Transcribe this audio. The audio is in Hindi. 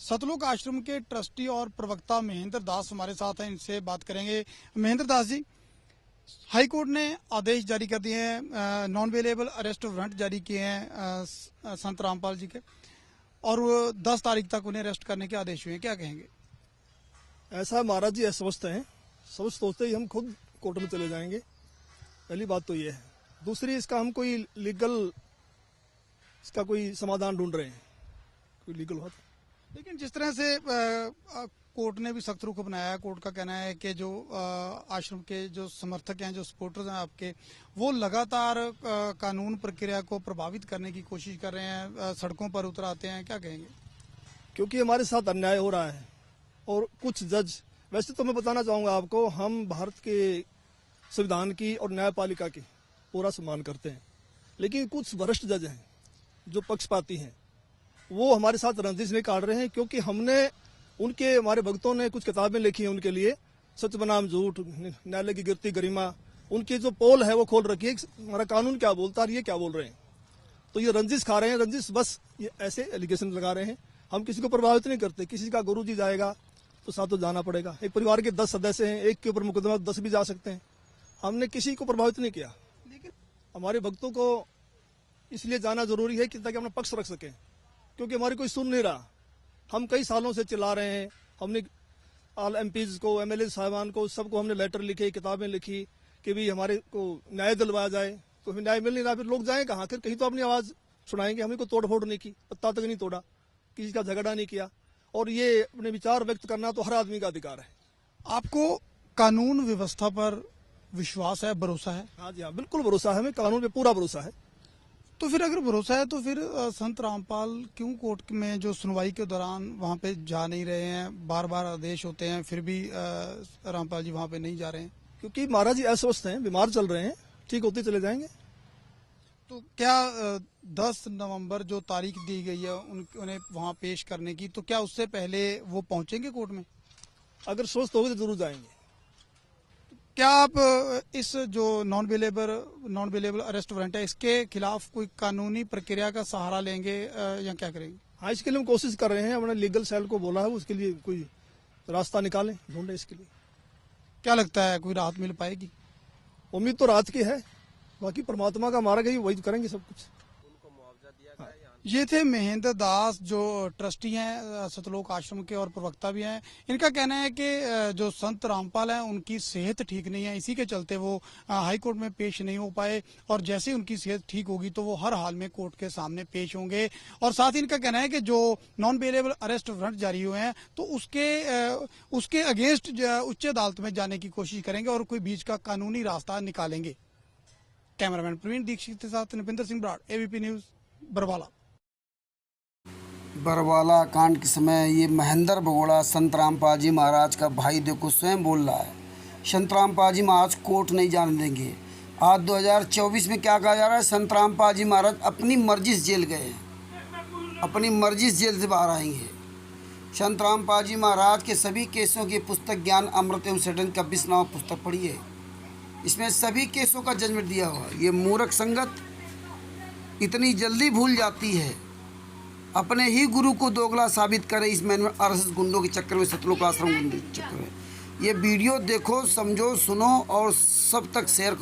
सतलुक आश्रम के ट्रस्टी और प्रवक्ता महेंद्र दास हमारे साथ हैं, इनसे बात करेंगे। महेंद्र दास जी, हाई कोर्ट ने आदेश जारी कर दिए हैं, नॉन अवेलेबल अरेस्ट वारंट जारी किए हैं संत रामपाल जी के, और वो 10 तारीख तक उन्हें अरेस्ट करने के आदेश हुए हैं, क्या कहेंगे? ऐसा महाराज जी अस्वस्थ हैं, सोचते ही हम खुद कोर्ट में चले जाएंगे। पहली बात तो ये है। दूसरी, इसका हम कोई लीगल इसका कोई समाधान ढूंढ रहे हैं, कोई लीगल हो। लेकिन जिस तरह से कोर्ट ने भी सख्त रुख अपनाया है, कोर्ट का कहना है कि जो आश्रम के जो समर्थक हैं, जो सपोर्टर्स हैं आपके, वो लगातार कानून प्रक्रिया को प्रभावित करने की कोशिश कर रहे हैं, सड़कों पर उतर आते हैं, क्या कहेंगे? क्योंकि हमारे साथ अन्याय हो रहा है और कुछ जज, वैसे तो मैं बताना चाहूँगा आपको, हम भारत के संविधान की और न्यायपालिका की पूरा सम्मान करते हैं, लेकिन कुछ वरिष्ठ जज हैं जो पक्षपाती हैं, वो हमारे साथ रंजिश नहीं काट रहे हैं। क्योंकि हमारे भक्तों ने कुछ किताबें लिखी हैं उनके लिए, सच बनाम झूठ, न्यायालय की गिरती गरिमा, उनकी जो पोल है वो खोल रखी है, हमारा कानून क्या बोलता है, ये क्या बोल रहे हैं। तो ये रंजिश खा रहे हैं, रंजिश बस ये ऐसे एलिगेशन लगा रहे हैं। हम किसी को प्रभावित नहीं करते, किसी का गुरु जी जाएगा तो साथ तो जाना पड़ेगा। एक परिवार के 10 सदस्य हैं, एक के ऊपर मुकदमा 10 भी जा सकते हैं। हमने किसी को प्रभावित नहीं किया, लेकिन हमारे भक्तों को इसलिए जाना जरूरी है कि ताकि अपना पक्ष रख सकें, क्योंकि हमारी कोई सुन नहीं रहा। हम कई सालों से चिल्ला रहे हैं, हमने ऑल एमपीज को, एमएलए साहिबान को, सबको हमने लेटर लिखे, किताबें लिखी कि भी हमारे को न्याय दिलवाया जाए, तो हमें न्याय मिल नहीं रहा। फिर लोग जाएं कहाँ? फिर कहीं तो अपनी आवाज सुनाएंगे। हमने कोई तोड़ फोड़ नहीं की, पत्ता तक नहीं तोड़ा, किसी का झगड़ा नहीं किया, और ये अपने विचार व्यक्त करना तो हर आदमी का अधिकार है। आपको कानून व्यवस्था पर विश्वास है, भरोसा है? हाँ जी हाँ, बिल्कुल भरोसा है, हमें कानून पे पूरा भरोसा है। तो फिर अगर भरोसा है तो फिर संत रामपाल क्यों कोर्ट में जो सुनवाई के दौरान वहां पे जा नहीं रहे हैं? बार बार आदेश होते हैं, फिर भी रामपाल जी वहां पे नहीं जा रहे हैं। क्योंकि महाराज जी अस्वस्थ हैं, बीमार चल रहे हैं, ठीक होते चले जाएंगे। तो क्या 10 नवंबर जो तारीख दी गई है उन्हें वहां पेश करने की, तो क्या उससे पहले वो पहुंचेंगे कोर्ट में? अगर स्वस्थ होगे तो जरूर जाएंगे। क्या आप इस जो नॉन अवेलेबल अरेस्ट वारंट है, इसके खिलाफ कोई कानूनी प्रक्रिया का सहारा लेंगे या क्या करेंगे? हाँ, इसके लिए हम कोशिश कर रहे हैं, हमने लीगल सेल को बोला है, उसके लिए कोई रास्ता निकालें, ढूंढे इसके लिए। क्या लगता है कोई राहत मिल पाएगी? उम्मीद तो रात की है, बाकी परमात्मा का मार्ग है, वही करेंगे सब कुछ। ये थे महेंद्र दास, जो ट्रस्टी हैं सतलोक आश्रम के और प्रवक्ता भी हैं। इनका कहना है कि जो संत रामपाल हैं उनकी सेहत ठीक नहीं है, इसी के चलते वो हाई कोर्ट में पेश नहीं हो पाए, और जैसे ही उनकी सेहत ठीक होगी तो वो हर हाल में कोर्ट के सामने पेश होंगे। और साथ ही इनका कहना है कि जो नॉन अवेलेबल अरेस्ट वारंट जारी हुए हैं तो उसके अगेंस्ट उच्च अदालत में जाने की कोशिश करेंगे और कोई बीच का कानूनी रास्ता निकालेंगे। कैमरामैन प्रवीण दीक्षित के साथ निपिंदर सिंह ब्राड, एबीपी न्यूज, बरवाला। बरवाला कांड के समय ये महेंद्र भगोड़ा संत रामपाल जी महाराज का भाई देखो स्वयं बोल रहा है, संत रामपाल जी महाराज कोर्ट नहीं जाने देंगे। आज 2024 में क्या कहा जा रहा है? संत रामपाल जी महाराज अपनी मर्जी से जेल गए हैं, अपनी मर्जी से जेल से बाहर आएंगे। संत रामपाल जी महाराज के सभी केसों की पुस्तक ज्ञान अमृत एवं सडन का 20 नाम पुस्तक पढ़ी है, इसमें सभी केसों का जजमेंट दिया हुआ है। ये मूर्ख संगत इतनी जल्दी भूल जाती है, अपने ही गुरु को दोगला साबित करे इस मैनुअल आरएसएस गुंडों के चक्कर में, सतलोक आश्रम गुंडों के चक्कर में। ये वीडियो देखो, समझो, सुनो और सब तक शेयर करो।